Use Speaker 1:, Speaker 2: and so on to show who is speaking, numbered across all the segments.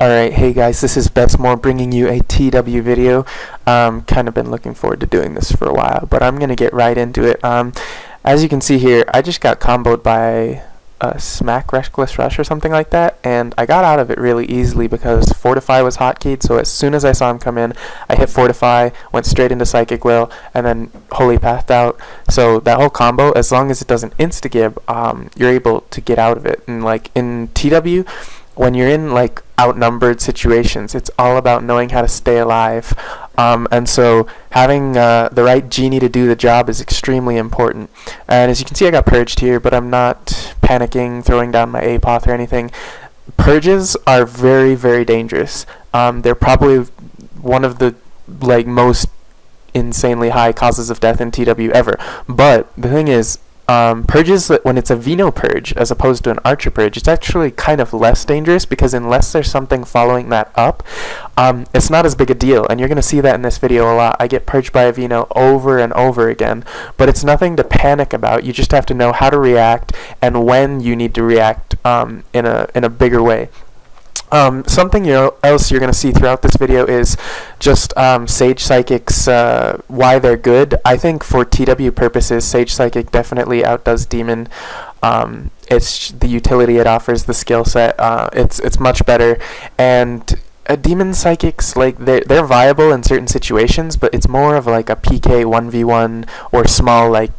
Speaker 1: Alright, hey guys, this is Bezmor bringing you a TW video. Kind of been looking forward to doing this for a while, but I'm going to get right into it. As you can see here, I just got comboed by a Smack Reckless Rush or something like that, and I got out of it really easily because Fortify was hotkeyed, so as soon as I saw him come in, I hit Fortify, went straight into Psychic Will, and then Holy Pathed out. So that whole combo, as long as it doesn't insta-gib, you're able to get out of it. And like in TW, when you're in like outnumbered situations, it's all about knowing how to stay alive, and so having the right genie to do the job is extremely important. And as you can see, I got purged here, but I'm not panicking, throwing down my APOF or anything. Purges are very, very dangerous. They're probably one of the most insanely high causes of death in TW ever. But the thing is, purges, when it's a Vino purge as opposed to an Archer purge, it's actually kind of less dangerous because unless there's something following that up, it's not as big a deal. And you're going to see that in this video a lot. I get purged by a Vino over and over again, but it's nothing to panic about. You just have to know how to react and when you need to react in a bigger way. Something else you're going to see throughout this video is just Sage Psychics, why they're good. I think for TW purposes, Sage Psychic definitely outdoes Demon. It's the utility it offers, the skill set. It's much better. And Demon Psychics, like they're viable in certain situations, but it's more of like a PK 1v1 or small like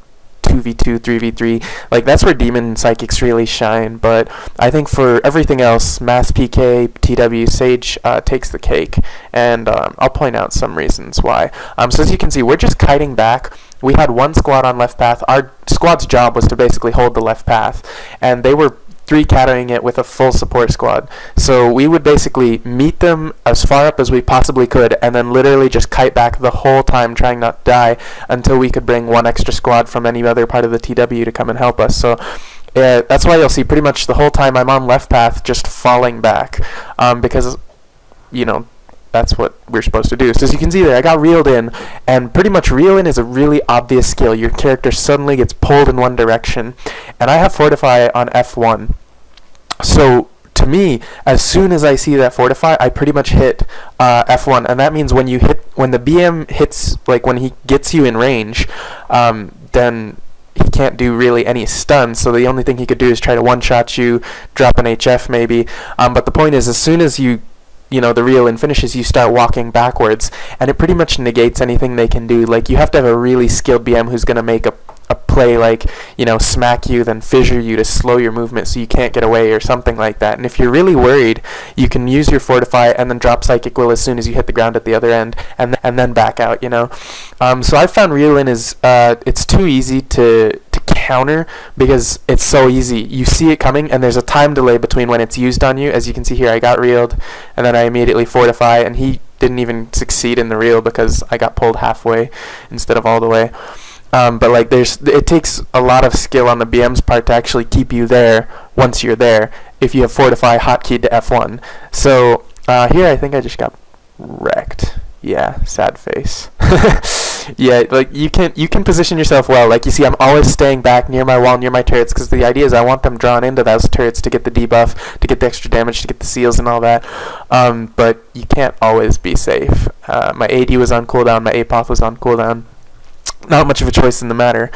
Speaker 1: 2v2, 3v3, like that's where Demon Psychics really shine. But I think for everything else, Mass PK, TW, Sage takes the cake, and I'll point out some reasons why. So as you can see, we're just kiting back. We had one squad on left path. Our squad's job was to basically hold the left path, and they were 3-catering it with a full support squad. So we would basically meet them as far up as we possibly could and then literally just kite back the whole time, trying not to die until we could bring one extra squad from any other part of the TW to come and help us. So that's why you'll see pretty much the whole time I'm on left path just falling back, because that's what we're supposed to do. So as you can see there, I got reeled in, and pretty much reel in is a really obvious skill. Your character suddenly gets pulled in one direction, and I have Fortify on F1. So to me, as soon as I see that Fortify, I pretty much hit F1, and that means when the BM hits, like when he gets you in range, then he can't do really any stuns, so the only thing he could do is try to one-shot you, drop an HF maybe, but the point is, as soon as the reel in finishes, you start walking backwards, and it pretty much negates anything they can do. Like, you have to have a really skilled BM who's going to make a play like, smack you, then fissure you to slow your movement so you can't get away or something like that. And if you're really worried, you can use your Fortify and then drop Psychic Will as soon as you hit the ground at the other end, and then back out, So I found reel in is, it's too easy to counter because it's so easy. You see it coming, and there's a time delay between when it's used on you. As you can see here, I got reeled, and then I immediately Fortify, and he didn't even succeed in the reel because I got pulled halfway instead of all the way. But like it takes a lot of skill on the BM's part to actually keep you there once you're there if you have Fortify hotkeyed to F1. So here I think I just got wrecked. Yeah, sad face. Yeah, like you can position yourself well. Like you see, I'm always staying back near my wall, near my turrets, because the idea is I want them drawn into those turrets to get the debuff, to get the extra damage, to get the seals and all that. But you can't always be safe. My AD was on cooldown, my APOF was on cooldown. Not much of a choice in the matter.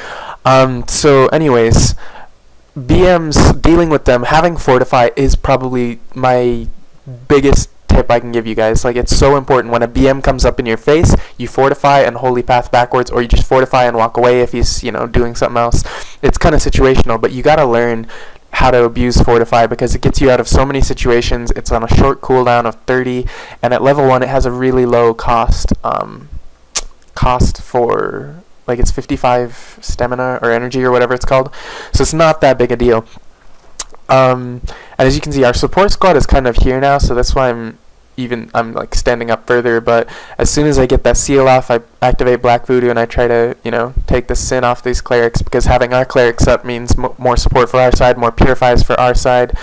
Speaker 1: So anyways, BMs, dealing with them, having Fortify is probably my biggest tip I can give you guys. Like, it's so important. When a BM comes up in your face, you Fortify and Holy Path backwards, or you just Fortify and walk away if he's, doing something else. It's kind of situational, but you gotta learn how to abuse Fortify because it gets you out of so many situations. It's on a short cooldown of 30, and at level 1 it has a really low cost for, like, it's 55 stamina or energy or whatever it's called, so it's not that big a deal. And as you can see, our support squad is kind of here now, so that's why I'm like standing up further. But as soon as I get that seal off, I activate Black Voodoo and I try to take the sin off these clerics, because having our clerics up means more support for our side, more purifies for our side.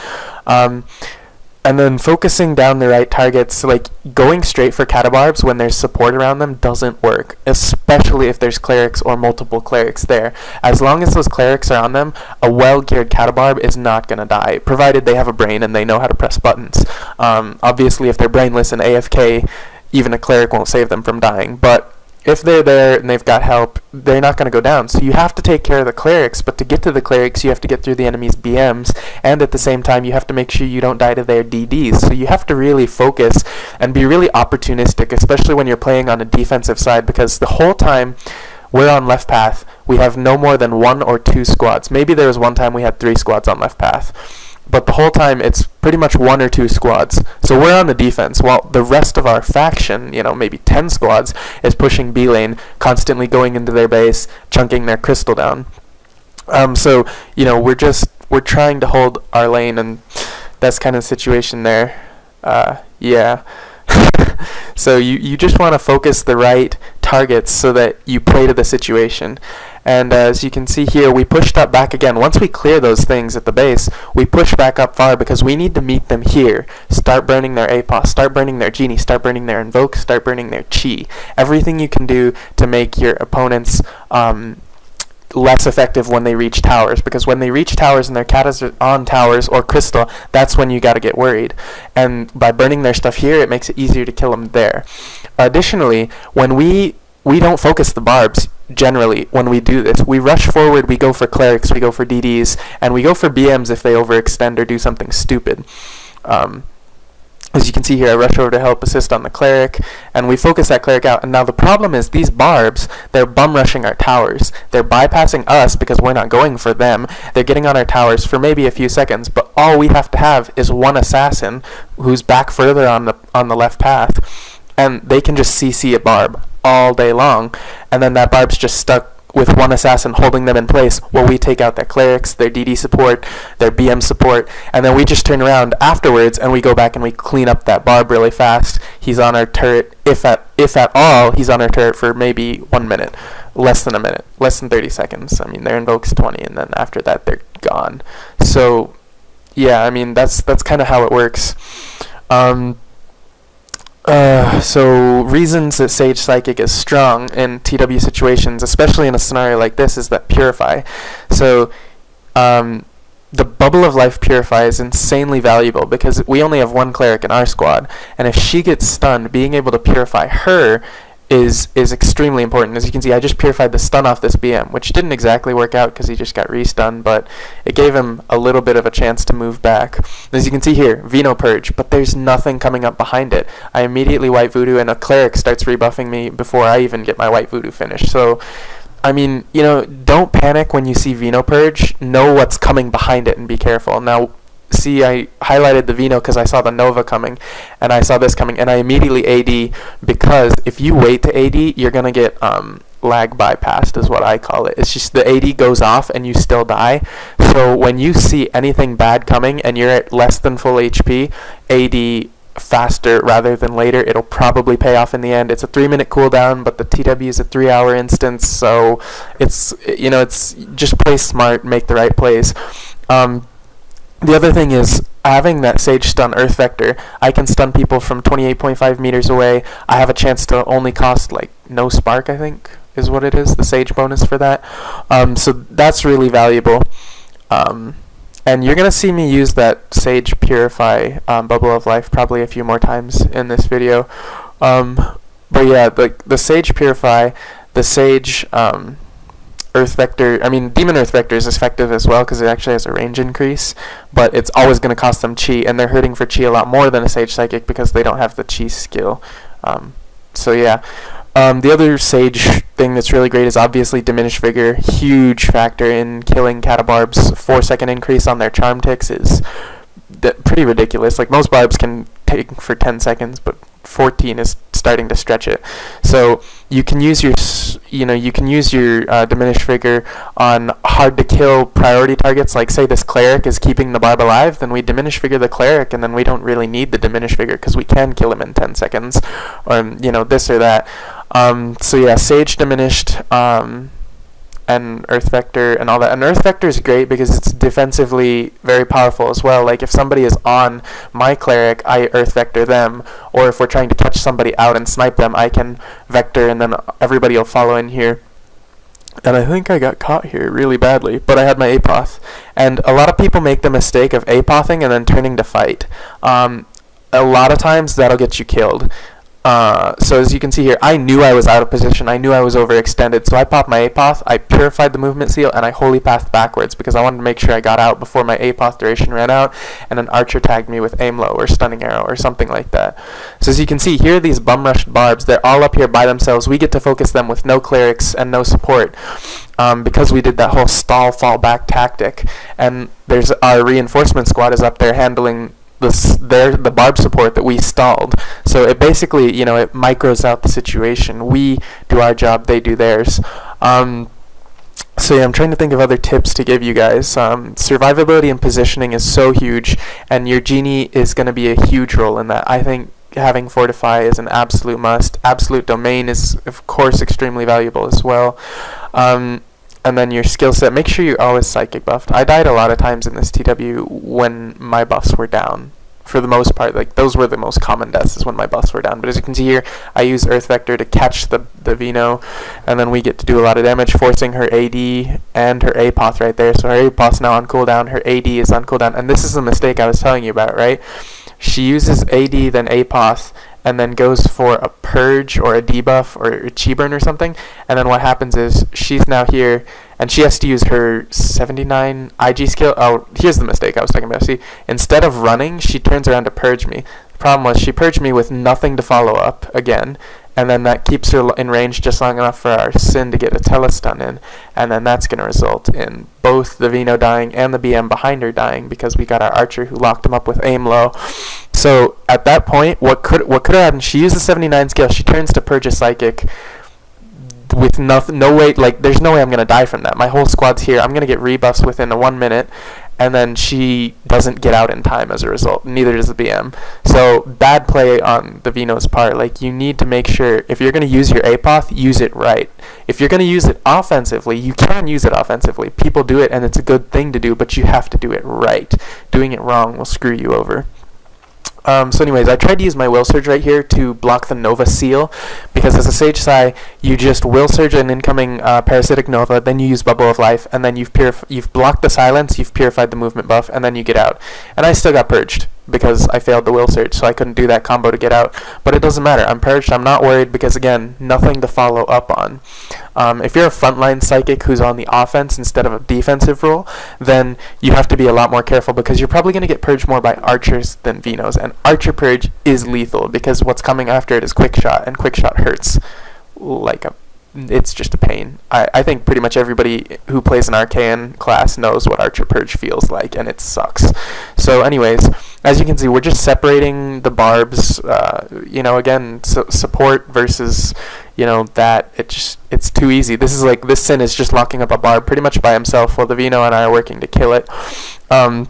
Speaker 1: And then focusing down the right targets, like going straight for catabarbs when there's support around them doesn't work, especially if there's clerics or multiple clerics there. As long as those clerics are on them, a well-geared catabarb is not going to die, provided they have a brain and they know how to press buttons. Obviously, if they're brainless and AFK, even a cleric won't save them from dying, but if they're there and they've got help, they're not going to go down. So you have to take care of the clerics, but to get to the clerics, you have to get through the enemy's BMs, and at the same time, you have to make sure you don't die to their DDs. So you have to really focus and be really opportunistic, especially when you're playing on a defensive side, because the whole time we're on left path, we have no more than 1 or 2 squads. Maybe there was one time we had 3 squads on left path. But the whole time, it's pretty much 1 or 2 squads. So we're on the defense, while the rest of our faction, maybe 10 squads, is pushing B lane, constantly going into their base, chunking their crystal down. So, we're trying to hold our lane, and that's kind of the situation there. Yeah. So you just want to focus the right targets so that you play to the situation. And as you can see here, we pushed up back again. Once we clear those things at the base, we push back up far because we need to meet them here. Start burning their APOS, start burning their Genie, start burning their Invoke, start burning their Chi. Everything you can do to make your opponents less effective when they reach towers, because when they reach towers and their catas are on towers or crystal, that's when you got to get worried. And by burning their stuff here, it makes it easier to kill them there. Additionally, when we don't focus the barbs, generally, when we do this, we rush forward, we go for clerics, we go for DDs, and we go for BMs if they overextend or do something stupid. As you can see here, I rush over to help assist on the cleric, and we focus that cleric out. And now the problem is these barbs, they're bum rushing our towers. They're bypassing us because we're not going for them. They're getting on our towers for maybe a few seconds, but all we have to have is one assassin who's back further on the left path, and they can just CC a barb all day long, and then that barb's just stuck with one assassin holding them in place while we take out their clerics, their DD support, their BM support, and then we just turn around afterwards and we go back and we clean up that barb really fast. He's on our turret, if at all, he's on our turret for maybe 1 minute, less than a minute, less than 30 seconds. I mean, their invoke's 20, and then after that, they're gone. So, yeah, I mean, that's kind of how it works. So reasons that Sage Psychic is strong in TW situations, especially in a scenario like this, is that Purify. So the Bubble of Life Purify is insanely valuable because we only have 1 cleric in our squad, and if she gets stunned, being able to purify her is extremely important. As you can see, I just purified the stun off this BM, which didn't exactly work out because he just got restunned, but it gave him a little bit of a chance to move back. As you can see here, Vino Purge, but there's nothing coming up behind it. I immediately White Voodoo, and a cleric starts rebuffing me before I even get my White Voodoo finished. So, I mean, don't panic when you see Vino Purge. Know what's coming behind it and be careful. Now, see, I highlighted the Vino because I saw the Nova coming, and I saw this coming, and I immediately AD, because if you wait to AD, you're going to get lag bypassed, is what I call it. It's just the AD goes off and you still die. So when you see anything bad coming and you're at less than full HP, AD faster rather than later. It'll probably pay off in the end. It's a 3-minute cooldown, but the TW is a 3-hour instance, so it's just play smart, make the right plays. The other thing is having that Sage Stun Earth Vector. I can stun people from 28.5 meters away. I have a chance to only cost no spark, I think is what it is, the Sage bonus for that. So that's really valuable. And you're going to see me use that Sage Purify Bubble of Life probably a few more times in this video. But yeah, the Sage Purify, the Sage Earth Vector, Demon Earth Vector is effective as well because it actually has a range increase, but it's always going to cost them Chi, and they're hurting for Chi a lot more than a Sage Psychic because they don't have the Chi skill. So yeah. The other Sage thing that's really great is obviously Diminished Vigor. Huge factor in killing Catabarbs. 4-second increase on their charm ticks is pretty ridiculous. Most barbs can take for 10 seconds, but 14 is starting to stretch it. So you can use your Diminished Vigor on hard to kill priority targets. Like say this cleric is keeping the barb alive, then we Diminish Vigor the cleric, and then we don't really need the Diminished Vigor because we can kill him in 10 seconds, or this or that. So yeah, Sage Diminished and Earth Vector and all that. And Earth Vector is great because it's defensively very powerful as well. Like if somebody is on my cleric, I Earth Vector them, or if we're trying to catch somebody out and snipe them, I can Vector and then everybody will follow in here. And I think I got caught here really badly, but I had my Apoth. And a lot of people make the mistake of Apothing and then turning to fight. A lot of times that'll get you killed. So as you can see here, I knew I was out of position. I knew I was overextended. So I popped my Apoth, I purified the movement seal, and I holy pathed backwards because I wanted to make sure I got out before my Apoth duration ran out, and an archer tagged me with aim low or stunning arrow or something like that. So as you can see here, these bum rushed barbs, they're all up here by themselves. We get to focus them with no clerics and no support. Because we did that whole stall fall back tactic, and there's our reinforcement squad is up there handling the barb support that we stalled. So it basically, it micros out the situation. We do our job, they do theirs. So yeah, I'm trying to think of other tips to give you guys. Survivability and positioning is so huge, and your genie is going to be a huge role in that. I think having Fortify is an absolute must. Absolute Domain is, of course, extremely valuable as well. And then your skill set, make sure you're always psychic buffed. I died a lot of times in this TW when my buffs were down. For the most part, like those were the most common deaths is when my buffs were down. But as you can see here, I use Earth Vector to catch the Vino, and then we get to do a lot of damage, forcing her AD and her Apoth right there. So her Apoth's now on cooldown, her AD is on cooldown, and this is the mistake I was telling you about, right? She uses AD, then Apoth, and then goes for a purge or a debuff or a chi burn or something, and then what happens is she's now here and she has to use her 79 IG skill. Oh, here's the mistake I was talking about. See, instead of running, she turns around to purge me. The problem was she purged me with nothing to follow up again, and then that keeps her in range just long enough for our Sin to get a telestun in, and then that's going to result in both the Vino dying and the BM behind her dying because we got our archer who locked him up with aim low. So at that point, what could have happened? She used the 79 skill. She turns to purge a psychic with no way. Like there's no way I'm gonna die from that. My whole squad's here. I'm gonna get rebuffs within 1 minute, and then she doesn't get out in time as a result. Neither does the BM. So bad play on the Vino's part. Like you need to make sure if you're gonna use your Apoth, use it right. If you're gonna use it offensively, you can use it offensively. People do it, and it's a good thing to do, but you have to do it right. Doing it wrong will screw you over. So anyways, I tried to use my Will Surge right here to block the Nova Seal, because as a Sage Psy, you just Will Surge an incoming Parasitic Nova, then you use Bubble of Life, and then you've blocked the silence, you've purified the movement buff, and then you get out. And I still got purged, because I failed the Will Surge, so I couldn't do that combo to get out. But it doesn't matter, I'm purged, I'm not worried, because again, nothing to follow up on. If you're a frontline Psychic who's on the offense instead of a defensive role, then you have to be a lot more careful, because you're probably going to get purged more by Archers than Vinos, and Archer Purge is lethal, because what's coming after it is Quick Shot, and Quick Shot hurts like it's just a pain. I think pretty much everybody who plays an Arcane class knows what Archer Purge feels like, and it sucks. So anyways, as you can see, we're just separating the barbs, again, support versus, that, it's too easy. This Sin is just locking up a barb pretty much by himself while the Vino and I are working to kill it. And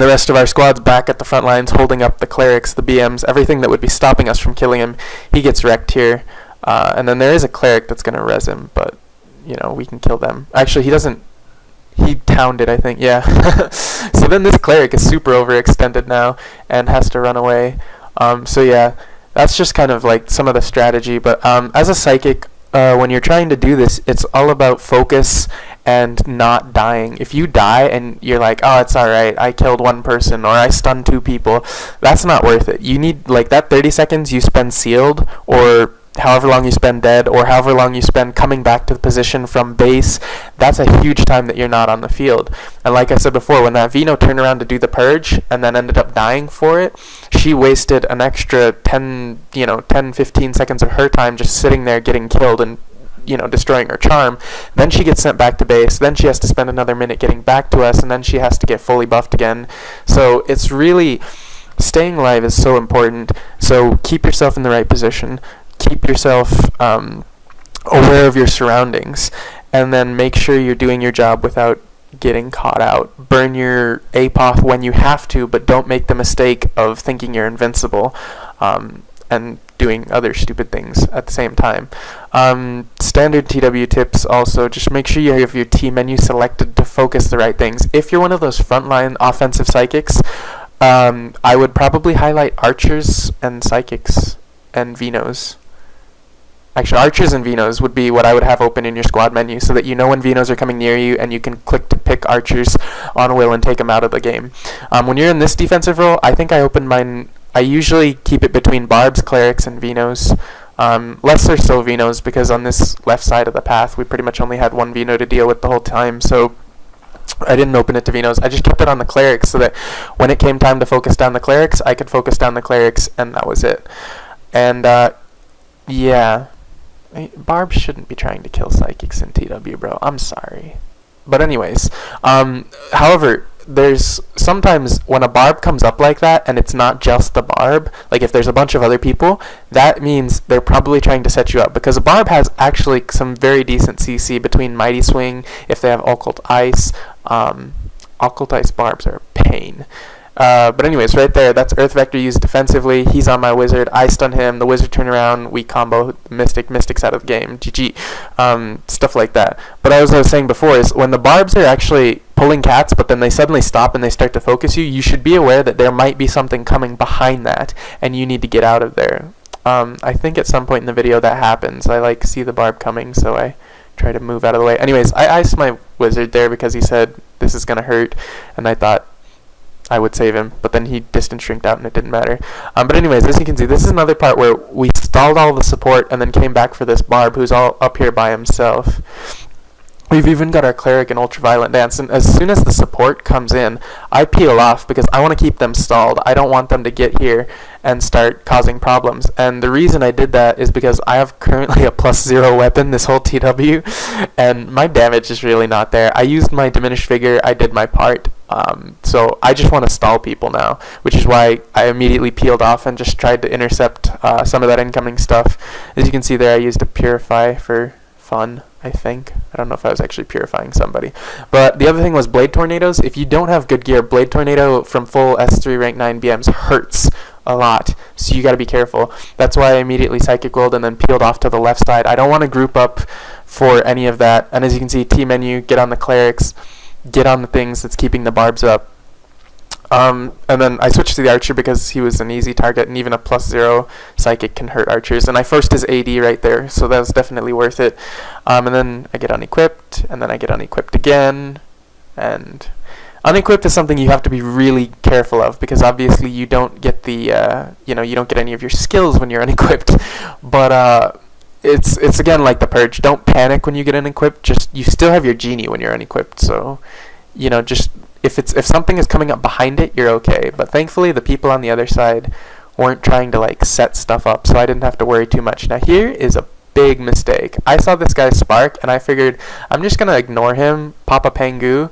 Speaker 1: the rest of our squad's back at the front lines holding up the clerics, the BMs, everything that would be stopping us from killing him. He gets wrecked here. And then there is a cleric that's going to res him, but, we can kill them. Actually, he towned it, I think, yeah. So then this cleric is super overextended now and has to run away. So yeah, that's just kind of like some of the strategy. But as a Psychic, when you're trying to do this, it's all about focus and not dying. If you die and you're like, oh, it's alright, I killed one person or I stunned 2 people, that's not worth it. You need, that 30 seconds you spend sealed, or however long you spend dead, or however long you spend coming back to the position from base, that's a huge time that you're not on the field. And like I said before, when that Vino turned around to do the purge and then ended up dying for it, she wasted an extra 10-15 seconds of her time just sitting there getting killed and destroying her charm. Then she gets sent back to base, then she has to spend another minute getting back to us, and then she has to get fully buffed again. So it's really, staying alive is so important. So keep yourself in the right position. Keep yourself aware of your surroundings, and then make sure you're doing your job without getting caught out. Burn your Apoth when you have to, but don't make the mistake of thinking you're invincible and doing other stupid things at the same time. Standard TW tips also, just make sure you have your T menu selected to focus the right things. If you're one of those frontline offensive psychics, I would probably highlight archers and psychics and Venos. Actually, archers and Venos would be what I would have open in your squad menu, so that you know when Venos are coming near you and you can click to pick archers on will and take them out of the game. When you're in this defensive role, I think I open mine. I usually keep it between barbs, clerics, and Venos. Lesser so Venos, because on this left side of the path we pretty much only had one Veno to deal with the whole time, so I didn't open it to Venos. I just kept it on the clerics so that when it came time to focus down the clerics, I could focus down the clerics, and that was it. And yeah, barbs shouldn't be trying to kill psychics in TW, bro. I'm sorry. But anyways, however, there's sometimes when a barb comes up like that and it's not just the barb, like if there's a bunch of other people, that means they're probably trying to set you up, because a barb has actually some very decent CC between Mighty Swing, if they have Occult Ice. Occult Ice barbs are a pain. But anyways, right there, that's Earth Vector used defensively. He's on my wizard. I stun him. The wizard turn around. We combo Mystic. Mystic's out of the game. GG. Stuff like that. But as I was saying before, is when the barbs are actually pulling cats, but then they suddenly stop and they start to focus you, you should be aware that there might be something coming behind that, and you need to get out of there. I think at some point in the video that happens. I see the barb coming, so I try to move out of the way. Anyways, I iced my wizard there because he said this is gonna hurt, and I thought I would save him, but then he distance shrinked out and it didn't matter. But anyways, as you can see, this is another part where we stalled all the support and then came back for this barb who's all up here by himself. We've even got our cleric and ultraviolet dance, and as soon as the support comes in, I peel off because I want to keep them stalled. I don't want them to get here and start causing problems. And the reason I did that is because I have currently a +0 weapon this whole TW, and my damage is really not there. I used my diminished figure. I did my part. So I just want to stall people now, which is why I immediately peeled off and just tried to intercept some of that incoming stuff. As you can see there, I used a purify for fun, I think. I don't know if I was actually purifying somebody. But the other thing was blade tornadoes. If you don't have good gear, blade tornado from full S3 rank 9 BMs hurts a lot, so you got to be careful. That's why I immediately psychic rolled and then peeled off to the left side. I don't want to group up for any of that. And as you can see, T menu, get on the clerics, get on the things that's keeping the barbs up. And then I switched to the archer because he was an easy target, and even a +0 psychic can hurt archers. And I forced his AD right there, so that was definitely worth it. And then I get unequipped, and then I get unequipped again. And unequipped is something you have to be really careful of, because obviously you don't get the, you don't get any of your skills when you're unequipped. But it's again like the purge. Don't panic when you get unequipped. You still have your genie when you're unequipped. So, just if something is coming up behind it, you're okay. But thankfully, the people on the other side weren't trying to set stuff up, so I didn't have to worry too much. Now here is a big mistake. I saw this guy spark, and I figured I'm just gonna ignore him, pop a Pengu,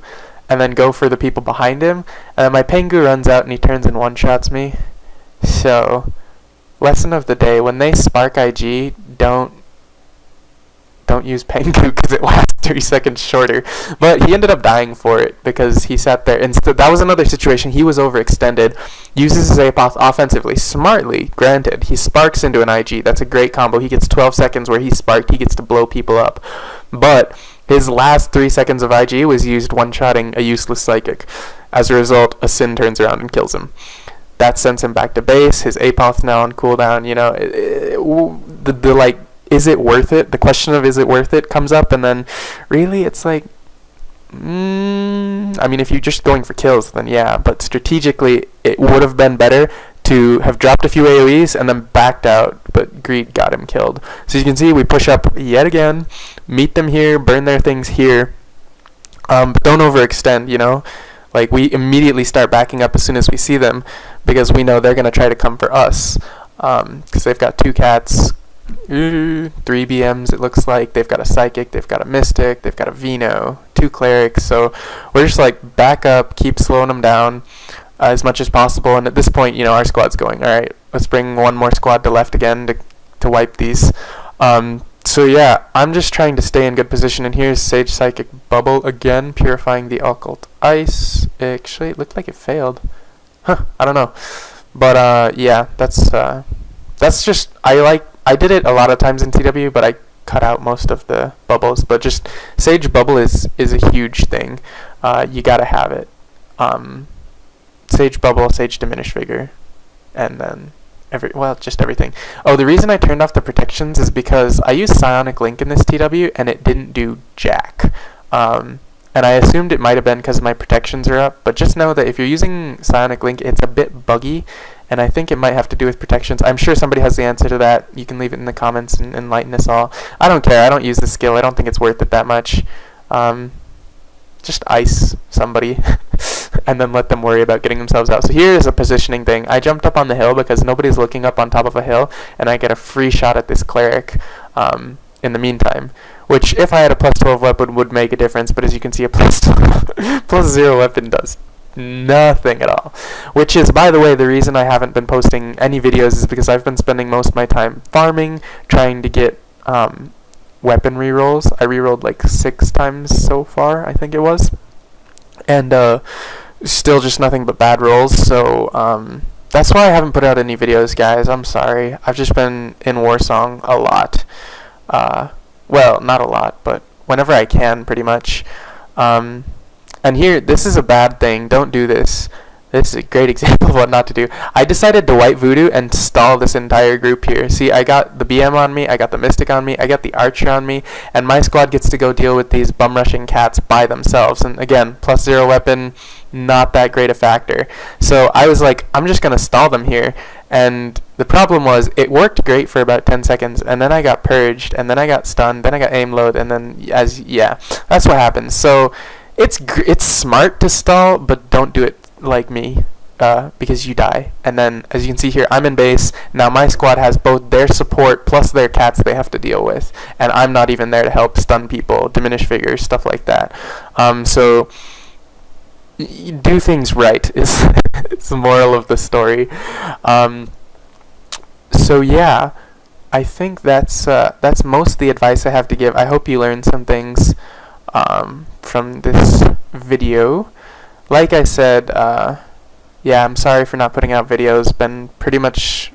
Speaker 1: and then go for the people behind him. And then my Pengu runs out, and he turns and one-shots me. So, lesson of the day: when they spark IG, don't use Pengu because it lasts 3 seconds shorter. But he ended up dying for it because he sat there. And that was another situation. He was overextended. Uses his Apoth offensively. Smartly, granted. He sparks into an IG. That's a great combo. He gets 12 seconds where he sparked. He gets to blow people up. But his last 3 seconds of IG was used one-shotting a useless psychic. As a result, a Sin turns around and kills him. That sends him back to base. His Apoth now on cooldown. Is it worth it? The question of is it worth it comes up, and then really it's like, if you're just going for kills, then yeah, but strategically it would have been better to have dropped a few AoEs and then backed out, but greed got him killed. So you can see we push up yet again, meet them here, burn their things here, but don't overextend, we immediately start backing up as soon as we see them, because we know they're going to try to come for us, because they've got 2 cats, 3 BMs it looks like, they've got a psychic, they've got a mystic, they've got a Veno, 2 clerics, so we're just back up, keep slowing them down as much as possible. And at this point, our squad's going, alright, let's bring one more squad to left again to wipe these. So yeah, I'm just trying to stay in good position, and here's Sage Psychic Bubble again, purifying the Occult Ice. Actually, it looked like it failed. I don't know. But yeah, that's just, I did it a lot of times in TW, but I cut out most of the bubbles, but just Sage Bubble is a huge thing. You gotta have it. Sage Bubble, Sage Diminished Vigor, and then just everything. Oh, the reason I turned off the protections is because I used Psionic Link in this TW and it didn't do jack. And I assumed it might have been because my protections are up, but just know that if you're using Psionic Link, it's a bit buggy, and I think it might have to do with protections. I'm sure somebody has the answer to that. You can leave it in the comments and enlighten us all. I don't care. I don't use the skill. I don't think it's worth it that much. Just ice somebody and then let them worry about getting themselves out. So here is a positioning thing. I jumped up on the hill because nobody's looking up on top of a hill, and I get a free shot at this cleric in the meantime, which if I had a plus 12 weapon would make a difference, but as you can see, a plus 0 weapon does nothing at all. Which is, by the way, the reason I haven't been posting any videos is because I've been spending most of my time farming, trying to get weapon rerolls. I rerolled like 6 times so far, I think it was, and still just nothing but bad rolls. So that's why I haven't put out any videos, guys. I'm sorry. I've just been in Warsong a lot. Well, not a lot, but whenever I can, pretty much. And here, this is a bad thing. Don't do this. This is a great example of what not to do. I decided to white voodoo and stall this entire group here. See, I got the BM on me, I got the Mystic on me, I got the Archer on me, and my squad gets to go deal with these bum-rushing cats by themselves. And again, plus 0 weapon, not that great a factor. So I was like, I'm just going to stall them here. And the problem was, it worked great for about 10 seconds, and then I got purged, and then I got stunned, then I got aim load, and then, that's what happens. So it's smart to stall, but don't do it like me, because you die. And then, as you can see here, I'm in base. Now my squad has both their support plus their cats they have to deal with, and I'm not even there to help stun people, diminish vigor, stuff like that. So do things right is it's the moral of the story. So yeah, I think that's most of the advice I have to give. I hope you learned some things from this video. Like I said, I'm sorry for not putting out videos. Been pretty much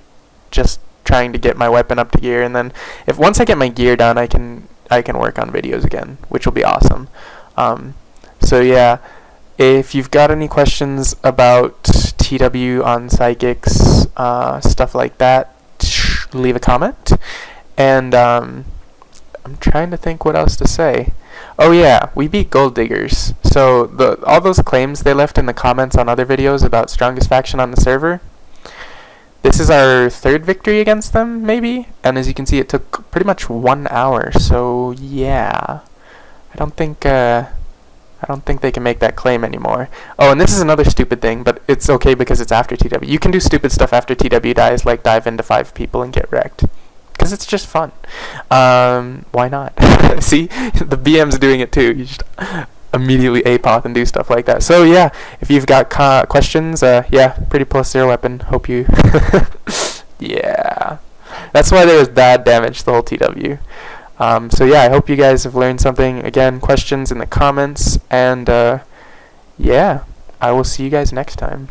Speaker 1: just trying to get my weapon up to gear, and then once I get my gear done, I can work on videos again, which will be awesome. So yeah, if you've got any questions about TW on Psychics, stuff like that, leave a comment. And I'm trying to think what else to say. Oh yeah, we beat GoldDigrz. So all those claims they left in the comments on other videos about strongest faction on the server, this is our 3rd victory against them, maybe? And as you can see, it took pretty much 1 hour. So yeah, I don't think they can make that claim anymore. Oh, and this is another stupid thing, but it's okay because it's after TW. You can do stupid stuff after TW dies, like dive into 5 people and get wrecked. Because it's just fun. Why not? See? The BM's doing it too. You just immediately APOP and do stuff like that. So yeah, if you've got questions, pretty plus 0 weapon. Hope you... yeah. That's why there was bad damage the whole TW. So yeah, I hope you guys have learned something. Again, questions in the comments. And yeah, I will see you guys next time.